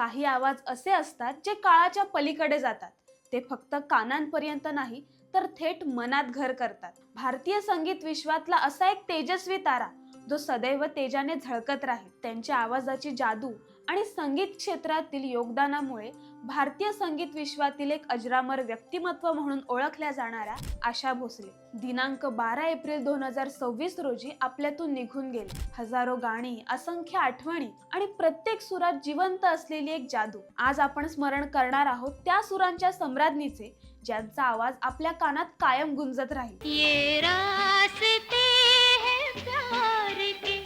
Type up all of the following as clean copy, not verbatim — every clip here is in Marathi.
काही आवाज असे असतात जे काळाच्या पलीकडे जातात. ते फक्त कानांपर्यंत नाही तर थेट मनात घर करतात. भारतीय संगीत विश्वातला असा एक तेजस्वी तारा जो सदैव तेजाने झळकत राहील. त्यांच्या आवाजाची जादू आणि संगीत क्षेत्रातील योगदानामुळे भारतीय संगीत विश्वातील एक अजरामर व्यक्तिमत्व म्हणून ओळखल्या जाणाऱ्या आशा भोसले दिनांक 12 एप्रिल 2026 रोजी आपल्यातून निघून गेले. हजारो गाणी, असंख्य आठवणी आणि प्रत्येक सुरात जिवंत असलेली एक जादू. आज आपण स्मरण करणार आहोत त्या सुरांच्या सम्राज्ञीचे ज्यांचा आवाज आपल्या कानात कायम गुंजत राहील. ये रास्ते हैं प्यार के,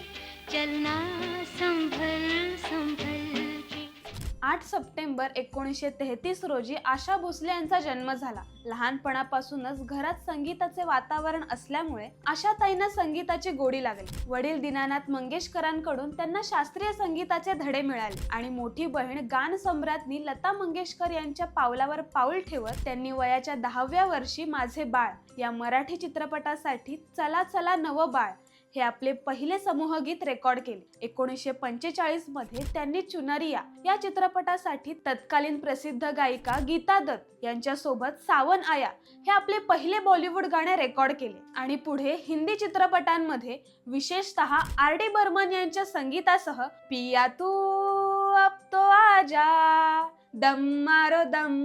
चलना संभल संभल के. 8 सप्टेंबर 1933 रोजी आशा भोसले यांचा जन्म झाला. लहानपणापासूनच घरात संगीताचे वातावरण असल्यामुळे आशाताईंना संगीताची गोडी लागली. वडील दीनानाथ मंगेशकरांकडून त्यांना शास्त्रीय संगीताचे धडे मिळाले आणि मोठी बहीण गान सम्राज्ञी लता मंगेशकर यांच्या पावलावर पाऊल ठेवत त्यांनी वयाच्या 10व्या वर्षी माझे बाळ या मराठी चित्रपटासाठी चला चला नवं बाळ हे आपले पहिले समूहगीत रेकॉर्ड केले. 1945 मध्ये त्यांनी चुनरिया या चित्रपटासाठी तत्कालीन प्रसिद्ध गायिका गीता दत्त यांच्या सोबत सावन आया हे आपले पहिले बॉलिवूड गाणे रेकॉर्ड केले आणि पुढे हिंदी चित्रपटांमध्ये विशेषतः RD बर्मन यांच्या संगीतासह पिया तू अब तो आजा, दम मारो दम,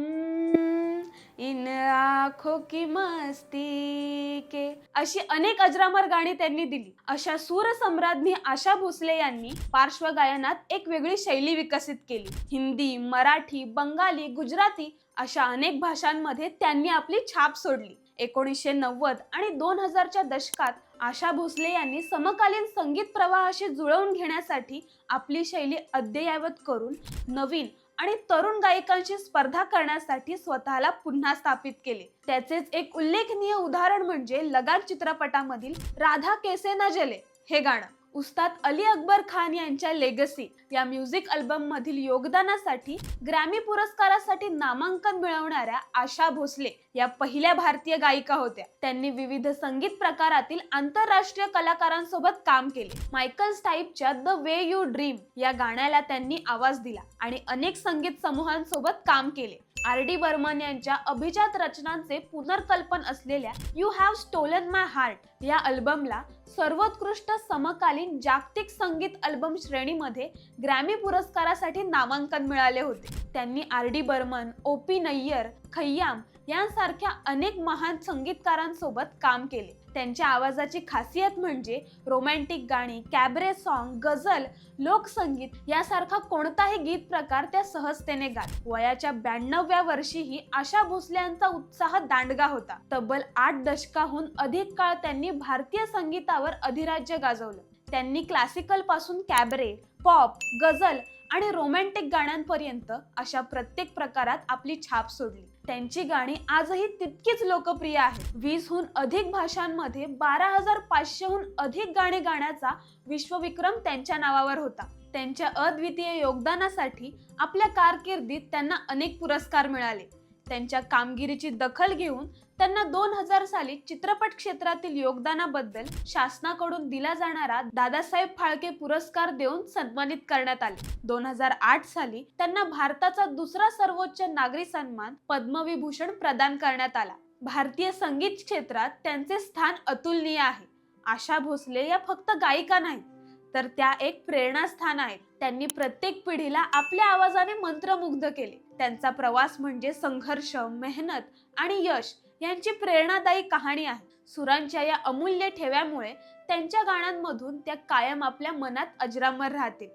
इन आँखों की मस्ती के अशी अनेक अजरामर गाणी त्यांनी दिली. अशा सूर सम्राज्ञी आशा भोसले यांनी पार्श्वगायनात एक वेगळी शैली विकसित केली. हिंदी, मराठी, बंगाली, गुजराती अशा अनेक भाषांमध्ये त्यांनी आपली छाप सोडली. 1990 आणि 2000च्या दशकात आशा भोसले यांनी समकालीन संगीत प्रवाहाशी जुळवून घेण्यासाठी आपली शैली अद्ययावत करून नवीन आणि तरुण गायकांशी स्पर्धा करण्यासाठी स्वतःला पुन्हा स्थापित केले. त्याचेच एक उल्लेखनीय उदाहरण म्हणजे लगान चित्रपटामधील राधा कैसे न जले हे गाणं. उस्ताद अली अकबर खान यांच्या लेगसी या म्युझिक अल्बम मधील योगदानासाठी ग्रॅमी पुरस्कारासाठी नामांकन मिळवणाऱ्या आशा भोसले या पहिल्या भारतीय गायिका होत्या. त्यांनी विविध संगीत प्रकारातील आंतरराष्ट्रीय कलाकारांसोबत काम केले. मायकल स्टाईपच्या द वे यू ड्रीम या गाण्याला त्यांनी आवाज दिला आणि अनेक संगीत समूहांसोबत काम केले. RD बर्मन यांच्या अभिजात रचनांचे पुनर्कल्पन असलेल्या you have stolen my heart या अल्बमला सर्वोत्कृष्ट समकालीन जागतिक संगीत अल्बम श्रेणीमध्ये ग्रॅमी पुरस्कारासाठी नामांकन मिळाले होते. त्यांनी RD बर्मन, OP नय्यर, खय्याम यांसारख्या अनेक महान संगीतकारांसोबत काम केले. त्यांच्या आवाजाची खासियत म्हणजे रोमॅन्टिक गाणी, कॅबरे सॉन्ग, गझल, लोकसंगीत यासारखा कोणताही गीत प्रकार त्या सहजतेने गात. वयाच्या 92व्या वर्षीही आशा भोसले यांचा उत्साह दांडगा होता. तब्बल 8 दशकाहून अधिक काळ त्यांनी भारतीय संगीतावर अधिराज्य गाजवलं. त्यांनी क्लासिकल पासून कॅबरे, पॉप, गझल आणि रोमॅन्टिक गाण्यांपर्यंत अशा प्रत्येक प्रकारात आपली छाप सोडली. त्यांची गाणी आजही तितकीच लोकप्रिय आहेत. 20हून अधिक भाषांमध्ये 12,500हून अधिक गाणी गाण्याचा विश्वविक्रम त्यांच्या नावावर होता. त्यांच्या अद्वितीय योगदानासाठी आपल्या कारकिर्दीत त्यांना अनेक पुरस्कार मिळाले. त्यांच्या कामगिरीची दखल घेऊन त्यांना 2000 साली चित्रपट क्षेत्रातील योगदानाबद्दल शासनाकडून दिला जाणारा दादासाहेब फाळके पुरस्कार देऊन सन्मानित करण्यात आले. 2008 साली त्यांना भारताचा दुसरा सर्वोच्च नागरी सन्मान पद्मविभूषण प्रदान करण्यात आला. भारतीय संगीत क्षेत्रात त्यांचे स्थान अतुलनीय आहे. आशा भोसले या फक्त गायिका नाहीत तर त्या एक प्रेरणास्थान आहेत. त्यांनी प्रत्येक पिढीला आपल्या आवाजाने मंत्रमुग्ध केले. त्यांचा प्रवास म्हणजे संघर्ष, मेहनत आणि यश यांची प्रेरणादायी कहाणी आहे. सुरांच्या या अमूल्य ठेव्यामुळे त्यांच्या गाण्यांमधून त्या कायम आपल्या मनात अजरामर राहतील.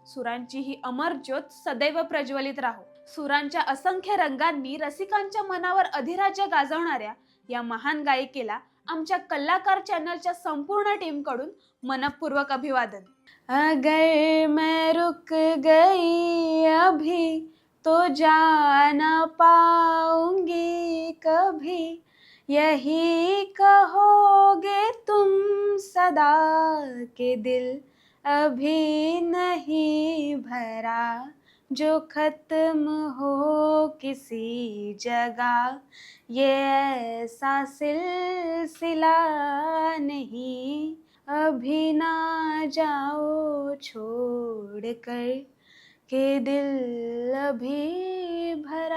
सुरांची ही अमर ज्योत सदैव प्रज्वलित राहो. सुरांच्या असंख्य रंगांनी रसिकांच्या मनावर अधिराज्य गाजवणाऱ्या या महान गायिकेला आमच्या कलाकार चॅनलच्या संपूर्ण टीम कडून मनपूर्वक अभिवादन. अगर मैं रुक गई अभी तो जा ना पाऊंगी कभी, यही कहोगे तुम सदा के दिल अभी नहीं भरा, जो खत्म हो किसी जगह ये ऐसा सिलसिला नहीं, अभी ना जाओ छोड़ कर के दिल दिल भी भरा